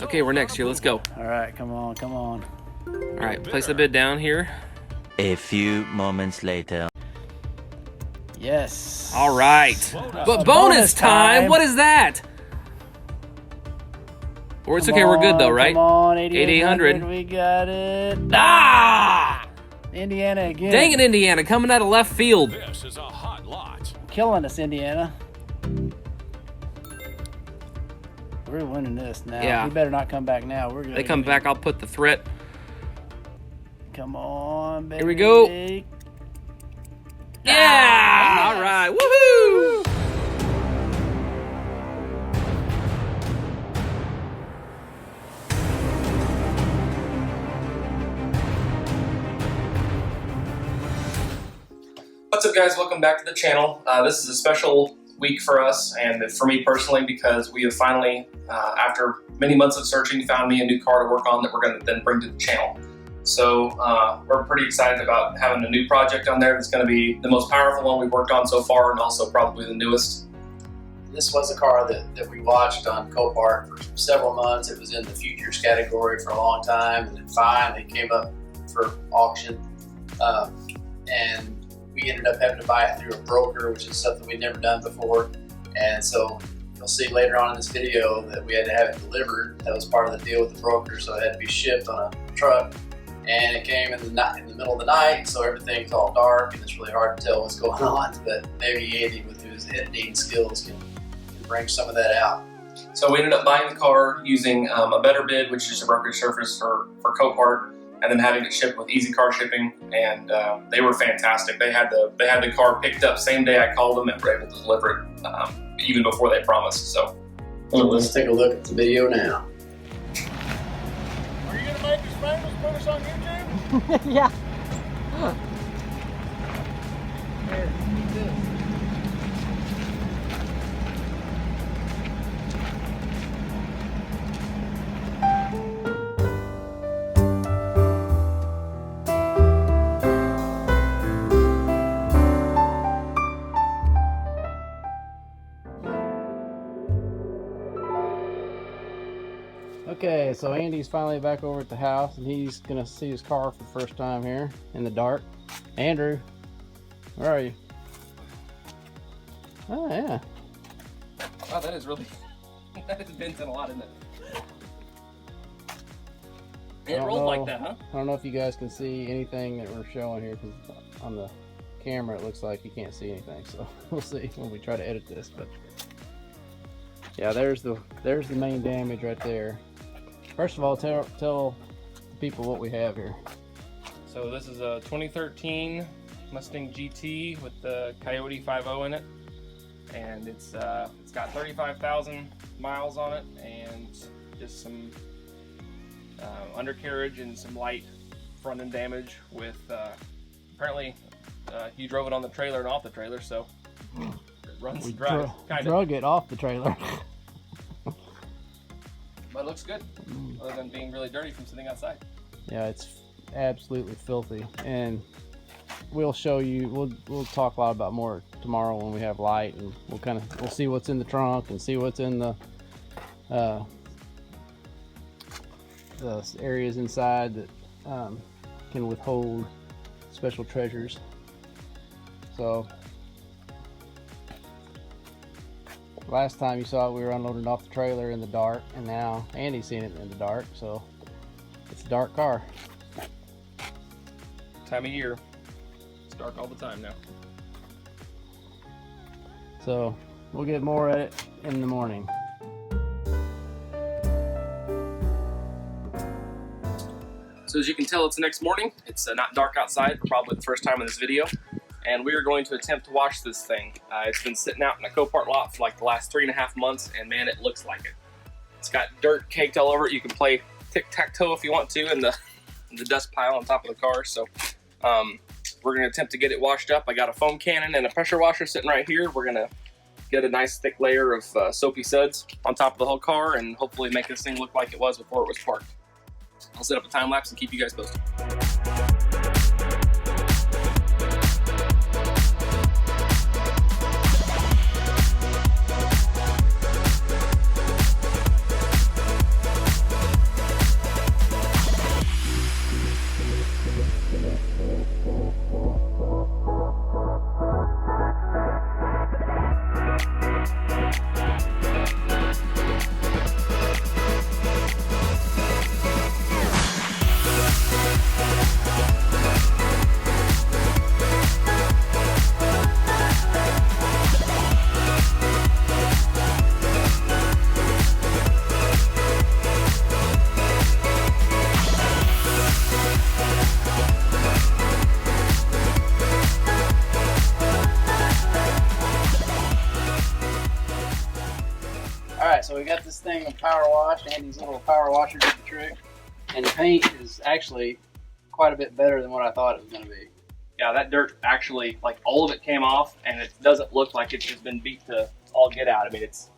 Okay, we're next here. Let's go. All right, come on, come on. All right, place the bid down here. A few moments later. Yes. All right. But bonus time. What is that? Or it's okay. We're good though, right? Come on, 8800. We got it. Ah! Indiana again. Dang it, Indiana, coming out of left field. This is a hot lot. Killing us, Indiana. We're winning this now. Yeah. You better not come back now. We're good. They come back. I'll put the threat. Come on, baby. Here we go. Yeah! All right. Woohoo! What's up, guys? Welcome back to the channel. This is a special week for us and for me personally because we have finally, after many months of searching, found me a new car to work on that we're going to then bring to the channel. So we're pretty excited about having a new project on there that's going to be the most powerful one we've worked on so far and also probably the newest. This was a car that we watched on Copart for several months. It was in the futures category for a long time, and then finally came up for auction. And we ended up having to buy it through a broker, which is something we'd never done before. And so you'll see later on in this video that we had to have it delivered. That was part of the deal with the broker, so it had to be shipped on a truck. And it came in the middle of the night, so everything's all dark, and it's really hard to tell what's going on. But maybe Andy, with his editing skills, can bring some of that out. So we ended up buying the car using a better bid, which is a brokerage service for Copart, and then having it shipped with Easy Car Shipping, and they were fantastic. They had the car picked up same day I called them and were able to deliver it even before they promised. So Let's take a look at the video now. Are you gonna make us famous? Put us on YouTube? Yeah. Okay, so Andy's finally back over at the house, and he's gonna see his car for the first time here in the dark. Andrew, where are you? Oh yeah. wow, that is really that has been a lot, isn't it? It rolled like that, huh? I don't know if you guys can see anything that we're showing here, because on the camera it looks like you can't see anything. So we'll see when we try to edit this. But yeah, there's the main damage right there. First of all, tell people what we have here. So this is a 2013 Mustang GT with the Coyote 5.0 in it, and it's got 35,000 miles on it, and just some undercarriage and some light front end damage. With apparently you drove it on the trailer and off the trailer, so it runs and drives. Drug it off the trailer. But it looks good, other than being really dirty from sitting outside. Yeah, it's absolutely filthy, and we'll show you. We'll talk a lot about more tomorrow when we have light, and we'll see what's in the trunk and see what's in the areas inside that can withhold special treasures. So last time you saw it, we were unloading off the trailer in the dark, and now Andy's seen it in the dark, so it's a dark car. Time of year, it's dark all the time now. So we'll get more at it in the morning. So as you can tell, it's the next morning. It's not dark outside, probably the first time in this video. And we are going to attempt to wash this thing. It's been sitting out in a Copart lot for like the last 3.5 months, and man, it looks like it. It's got dirt caked all over it. You can play tic-tac-toe if you want to in the dust pile on top of the car. So we're going to attempt to get it washed up. I got a foam cannon and a pressure washer sitting right here. We're going to get a nice thick layer of soapy suds on top of the whole car and hopefully make this thing look like it was before it was parked. I'll set up a time lapse and keep you guys posted. we got this thing of power wash. Andy's little power washer did the trick. And the paint is actually quite a bit better than what I thought it was going to be. Yeah, that dirt actually, like all of it came off, and it doesn't look like it's just been beat to all get out. I mean, it's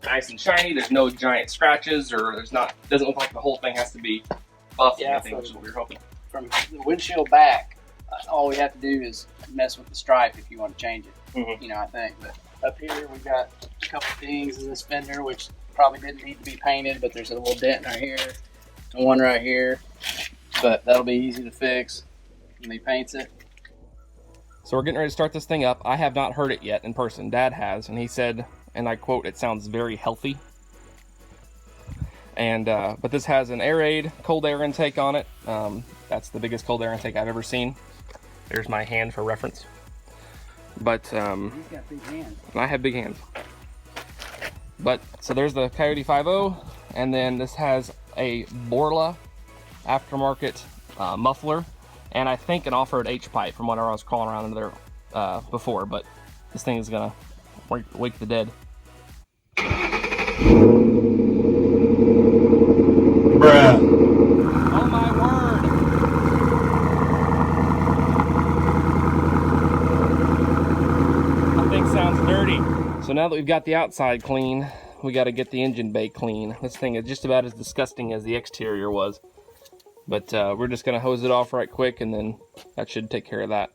nice and shiny. There's no giant scratches, or doesn't look like the whole thing has to be buffed or anything, which is what we were hoping. From the windshield back, all we have to do is mess with the stripe if you want to change it. Mhm. You know, I think. But up here, we've got a couple things in this fender, which probably didn't need to be painted, but there's a little dent right here and one right here. But that'll be easy to fix when he paints it. So we're getting ready to start this thing up. I have not heard it yet in person. Dad has, and he said, and I quote, "It sounds very healthy." And but this has an Air-Aid cold air intake on it. That's the biggest cold air intake I've ever seen. There's my hand for reference. But He's got big hands. I have big hands. But so there's the Coyote 5.0, and then this has a Borla aftermarket muffler, and I think an off-road H-pipe from what I was crawling around under there before. But this thing is gonna wake the dead. Bruh. Oh my word! That thing sounds dirty. So now that we've got the outside clean, we got to get the engine bay clean. This thing is just about as disgusting as the exterior was. But we're just gonna hose it off right quick, and then that should take care of that.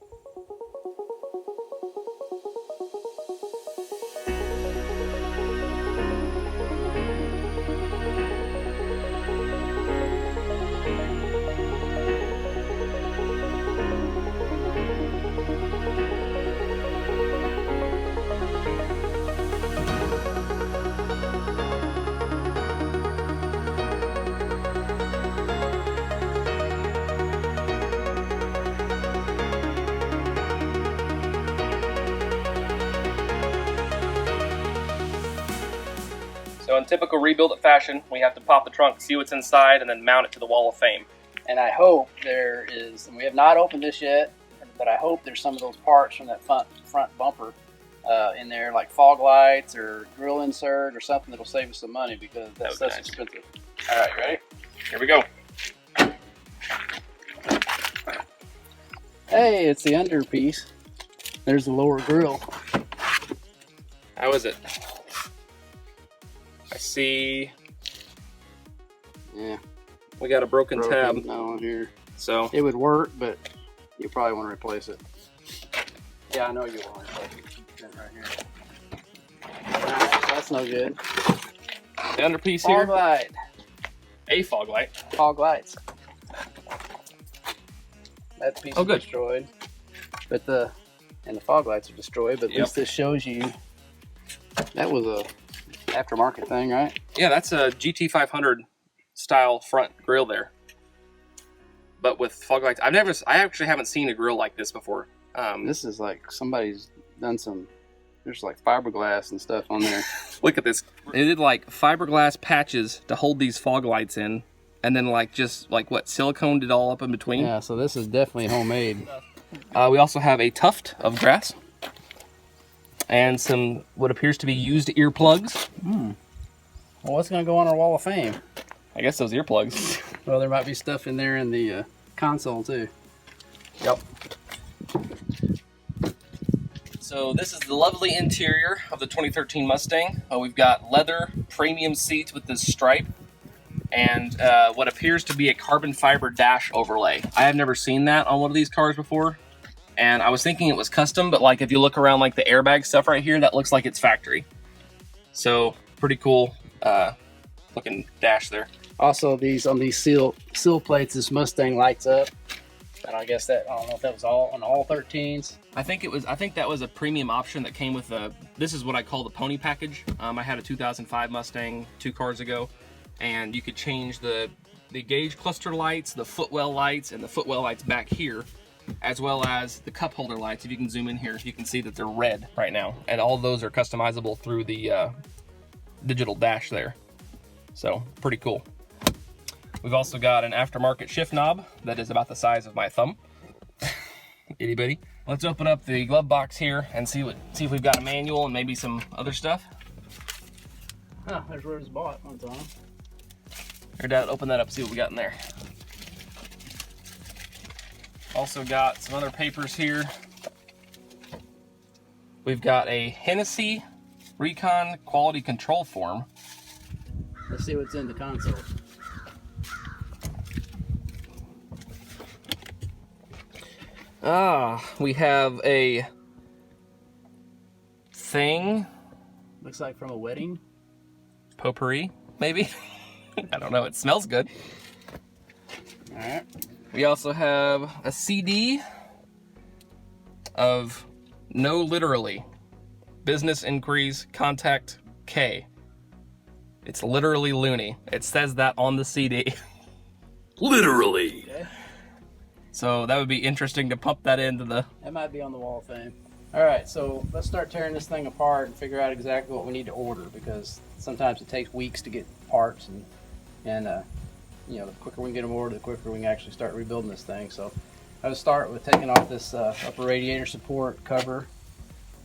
So in typical Rebuild It fashion, we have to pop the trunk, see what's inside, and then mount it to the wall of fame. And I hope there is, and we have not opened this yet, but I hope there's some of those parts from that front bumper in there, like fog lights or grill insert or something that'll save us some money, because that stuff's expensive. All right, ready? Here we go. Hey, it's the under piece. There's the lower grill. How is it? I see Yeah, we got a broken tab, on here. so It would work, but you probably want to replace it. Yeah, I know you want to replace it. Right here. Alright, so that's no good. the underpiece Fog here, light. a fog light. Fog lights. That piece Oh, is good. destroyed. But the fog lights are destroyed, but at Yep. least this shows you that was a aftermarket thing, right? Yeah, that's a GT500 style front grille there, but with fog lights. I actually haven't seen a grille like this before. This is like somebody's done some. There's like fiberglass and stuff on there. Look at this. They did like fiberglass patches to hold these fog lights in, and then what, siliconed it all up in between. Yeah, so this is definitely homemade. We also have a tuft of grass and some what appears to be used earplugs. Well, what's gonna go on our wall of fame? I guess those earplugs. Well, there might be stuff in there in the console too. Yep. So this is the lovely interior of the 2013 Mustang. We've got leather premium seats with this stripe and what appears to be a carbon fiber dash overlay. I have never seen that on one of these cars before, and I was thinking it was custom, but like if you look around like the airbag stuff right here, that looks like it's factory. So pretty cool looking dash there. Also, these on these seal plates, this Mustang lights up. And I guess that, I don't know if that was all on all 13s. I think that was a premium option that came with this is what I call the pony package. I had a 2005 Mustang 2 cars ago, and you could change the gauge cluster lights, the footwell lights, and the footwell lights back here, as well as the cup holder lights. If you can zoom in here, you can see that they're red right now, and all those are customizable through the digital dash there. So pretty cool. We've also got an aftermarket shift knob that is about the size of my thumb. Itty bitty. Let's open up the glove box here and see if we've got a manual and maybe some other stuff. Oh, there's where it was bought one time. Here, Dad, open that up, see what we got in there. Also got some other papers here. We've got a Hennessy Recon Quality Control Form. Let's see what's in the console. We have a thing. Looks like from a wedding. Potpourri, maybe? I don't know, it smells good. Alright. We also have a CD of No Literally. Business Inquiries, Contact K. It's literally loony. It says that on the CD. Literally. Okay. So that would be interesting to pump that into the... That might be on the wall of fame. Alright, so let's start tearing this thing apart and figure out exactly what we need to order, because sometimes it takes weeks to get parts, and you know, the quicker we can get them ordered, the quicker we can actually start rebuilding this thing. So I would start with taking off this upper radiator support cover.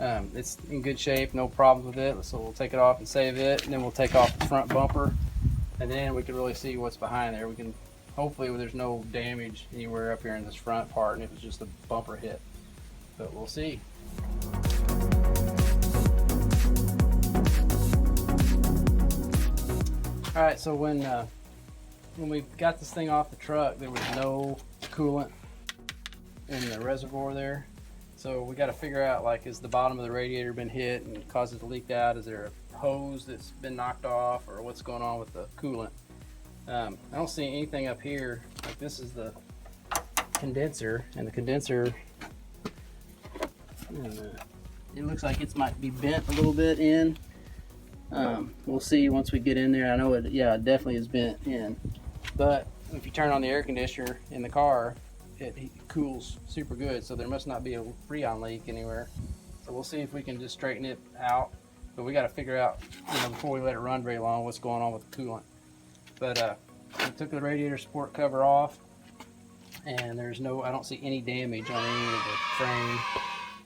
It's in good shape, no problems with it, so we'll take it off and save it, and then we'll take off the front bumper, and then we can really see what's behind there. We can, hopefully there's no damage anywhere up here in this front part, and if it's just a bumper hit, but we'll see. Alright, so when we got this thing off the truck, there was no coolant in the reservoir there. So we got to figure out, like, is the bottom of the radiator been hit and caused it to leak out? Is there a hose that's been knocked off, or what's going on with the coolant? I don't see anything up here. Like, this is the condenser, and the condenser, it looks like it might be bent a little bit in. We'll see once we get in there. I know it, yeah, it definitely is bent in. But if you turn on the air conditioner in the car, it cools super good, so there must not be a Freon leak anywhere. So we'll see if we can just straighten it out. But we got to figure out, you know, before we let it run very long, what's going on with the coolant. But we took the radiator support cover off, and there's no, I don't see any damage on any of the frame,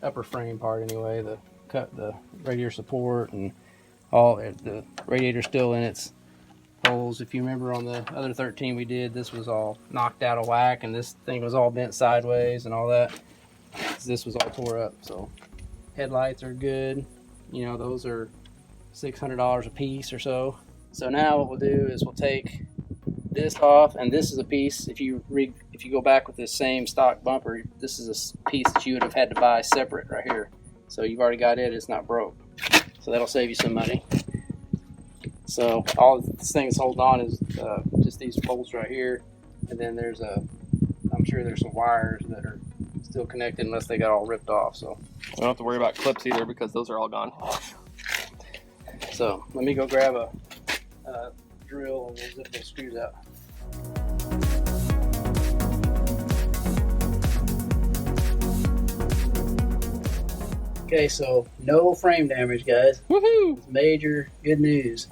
upper frame part anyway. The radiator support and all the radiator's still in its holes. If you remember on the other 13 we did, this was all knocked out of whack, and this thing was all bent sideways and all that. This was all tore up. So headlights are good. You know, those are $600 a piece or so. So now what we'll do is we'll take this off, and this is a piece, if you go back with this same stock bumper, this is a piece that you would have had to buy separate right here. So you've already got it, it's not broke. So that'll save you some money. So all this thing is holding on is just these bolts right here, and then there's I'm sure there's some wires that are still connected unless they got all ripped off. So I don't have to worry about clips either, because those are all gone. So let me go grab a drill and we'll zip those screws out. Okay, so no frame damage, guys. Woohoo! It's major good news.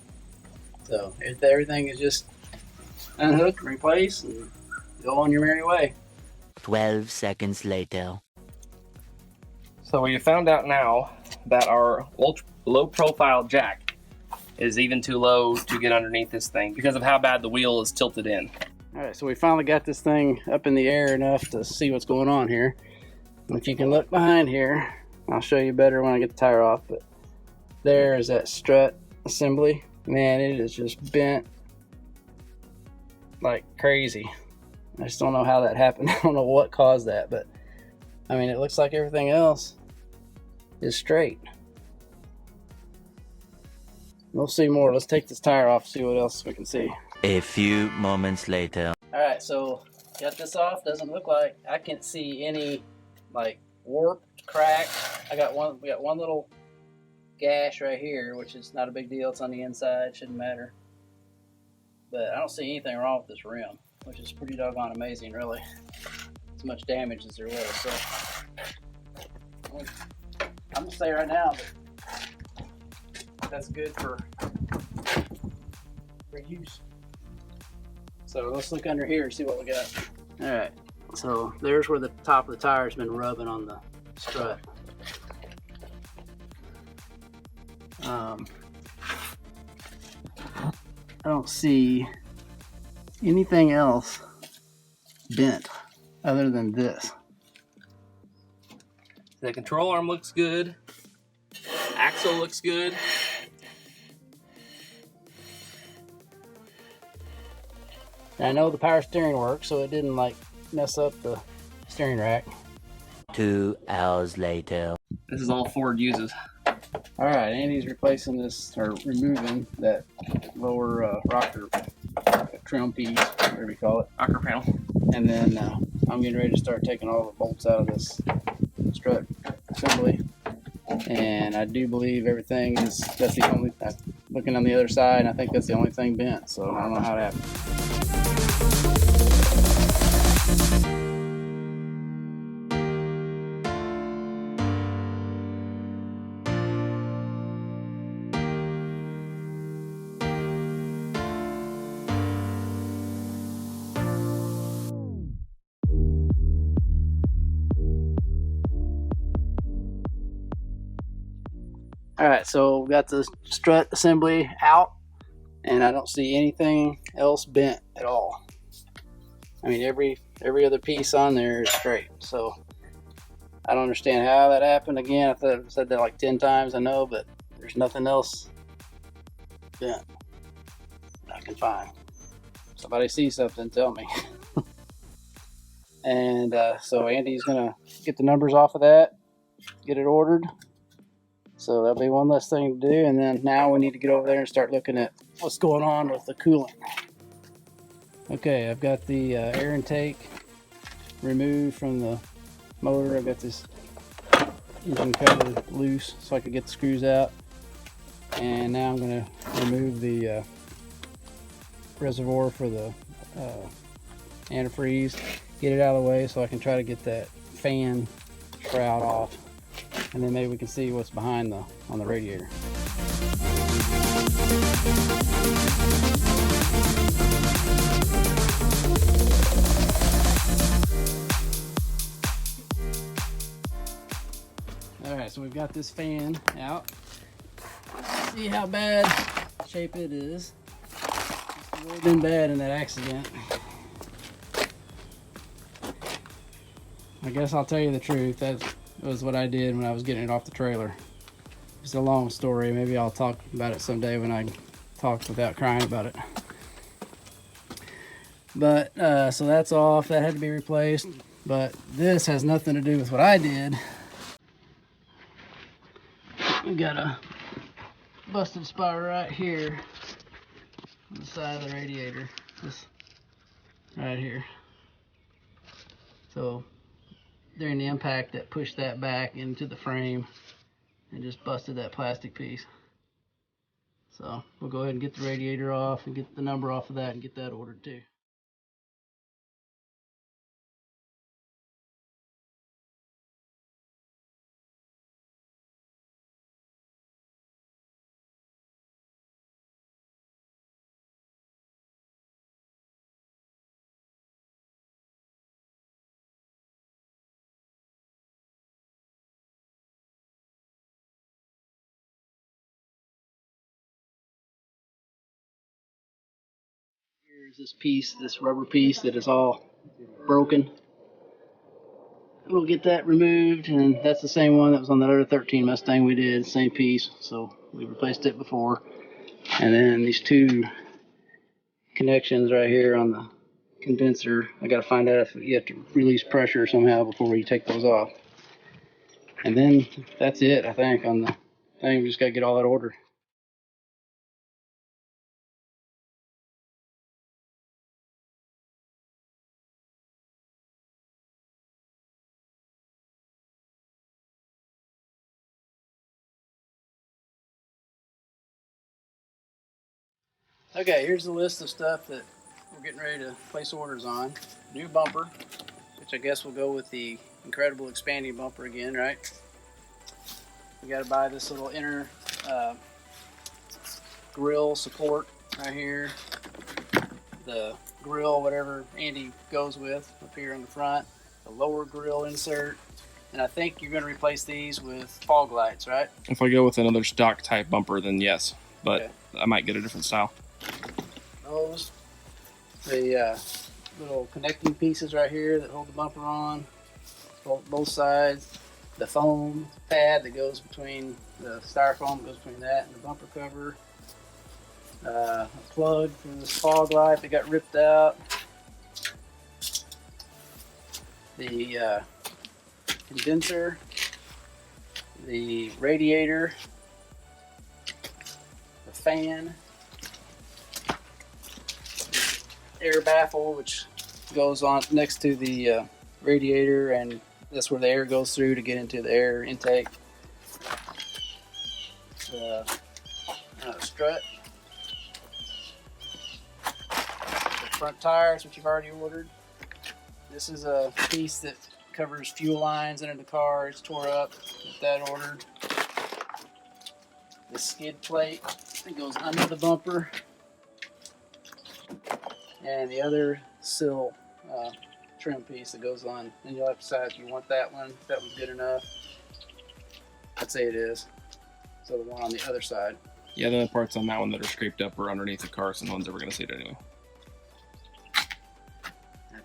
So everything is just unhook, replace, and go on your merry way. 12 seconds later. So we found out now that our low profile jack is even too low to get underneath this thing because of how bad the wheel is tilted in. Alright, so we finally got this thing up in the air enough to see what's going on here. And if you can look behind here, I'll show you better when I get the tire off, but there is that strut assembly. Man, it is just bent like crazy. I just don't know how that happened. I don't know what caused that, but I mean, it looks like everything else is straight. We'll see more. Let's take this tire off, see what else we can see. A few moments later. All right, so got this off. Doesn't look like I can't see any like warp, crack. We got one little gash right here, which is not a big deal. It's on the inside, shouldn't matter. But I don't see anything wrong with this rim, which is pretty doggone amazing, really. As much damage as there was. So I'm gonna say right now that that's good for use. So let's look under here and see what we got. All right, so there's where the top of the tire's been rubbing on the strut. don't see anything else bent other than this. The control arm looks good. Axle looks good. And I know the power steering works, so it didn't like mess up the steering rack. 2 hours later. This is all Ford uses. All right, Andy's replacing this, or removing that lower rocker trim piece, whatever you call it. Rocker panel. And then I'm getting ready to start taking all the bolts out of this strut assembly. And I do believe everything is, that's the only, looking on the other side, and I think that's the only thing bent, so I don't know how it happened. All right, so we got the strut assembly out, and I don't see anything else bent at all. I mean, every other piece on there is straight. So I don't understand how that happened. Again, I've said that like 10 times, I know, but there's nothing else bent that I can find. Somebody sees something, tell me. And so Andy's gonna get the numbers off of that, get it ordered. So that'll be one less thing to do, and then now we need to get over there and start looking at what's going on with the coolant. Okay, I've got the air intake removed from the motor. I've got this engine cover loose so I can get the screws out. And now I'm going to remove the reservoir for the antifreeze, get it out of the way so I can try to get that fan shroud off. And then maybe we can see what's behind on the radiator. Alright, so we've got this fan out. Let's see how bad shape it is. It's really been bad in that accident. I guess I'll tell you the truth. That was what I did when I was getting it off the trailer. It's a long story. Maybe I'll talk about it someday when I talk without crying about it. But so that's off. That had to be replaced. But this has nothing to do with what I did. We got a busted spot right here on the side of the radiator. This right here. So during the impact, that pushed that back into the frame and just busted that plastic piece. So we'll go ahead and get the radiator off and get the number off of that and get that ordered too. Here's this piece, this rubber piece that is all broken. We'll get that removed, and that's the same one that was on that other 13 Mustang we did, same piece, so we replaced it before. And then these two connections right here on the condenser, I gotta find out if you have to release pressure somehow before you take those off. And then that's it, I think, on the thing. We just gotta get all that ordered. Okay, here's the list of stuff that we're getting ready to place orders on. New bumper, which I guess will go with the Incredible expanding bumper again, right? We got to buy this little inner grill support right here. The grill, whatever Andy goes with, up here in the front. The lower grill insert. And I think you're going to replace these with fog lights, right? If I go with another stock type bumper, then yes, but Okay. I might get a different style. closed. The little connecting pieces right here that hold the bumper on, both sides. The foam pad that goes between the styrofoam goes between that and the bumper cover. A plug for this fog light that got ripped out. The condenser, the radiator, the fan, air baffle, which goes on next to the radiator, and that's where the air goes through to get into the air intake. The strut, the front tires, which you've already ordered. This is a piece that covers fuel lines under the car. It's tore up. Get that ordered. The skid plate that goes under the bumper, and the other sill trim piece that goes on. And you'll have to decide if you want that one. If that one's good enough. I'd say it is. So the one on the other side. Yeah, the only parts on that one that are scraped up are underneath the car, so no one's ever going to see it anyway.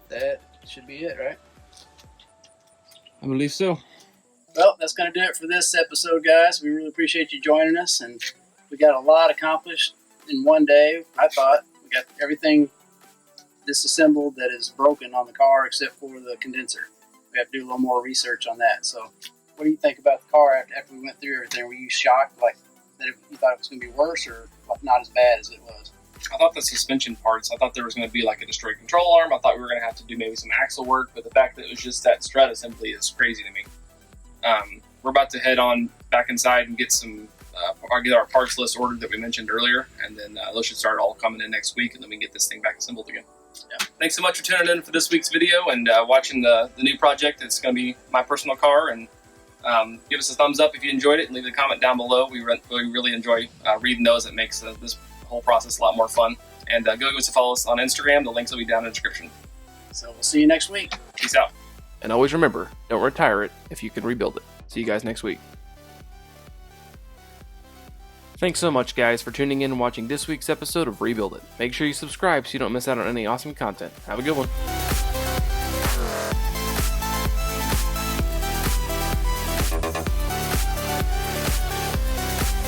That should be it, right? I believe so. Well, that's going to do it for this episode, guys. We really appreciate you joining us, and we got a lot accomplished in one day. I thought we got everything disassembled that is broken on the car except for the condenser. We have to do a little more research on that. So, what do you think about the car after we went through everything? Were you shocked, like that you thought it was going to be worse, or not as bad as it was? I thought the suspension parts, I thought there was going to be like a destroyed control arm. I thought we were going to have to do maybe some axle work, but the fact that it was just that strut assembly is crazy to me. We're about to head on back inside and get get our parts list ordered that we mentioned earlier, and then those should start all coming in next week, and then we can get this thing back assembled again. Yeah. Thanks so much for tuning in for this week's video and watching the new project. It's going to be my personal car, and give us a thumbs up if you enjoyed it, and leave a comment down below. We really enjoy reading those. It makes this whole process a lot more fun. And go give us a follow us on Instagram. The links will be down in the description. So we'll see you next week. Peace out. And always remember, don't retire it if you can rebuild it. See you guys next week. Thanks so much, guys, for tuning in and watching this week's episode of Rebuild It. Make sure you subscribe so you don't miss out on any awesome content. Have a good one.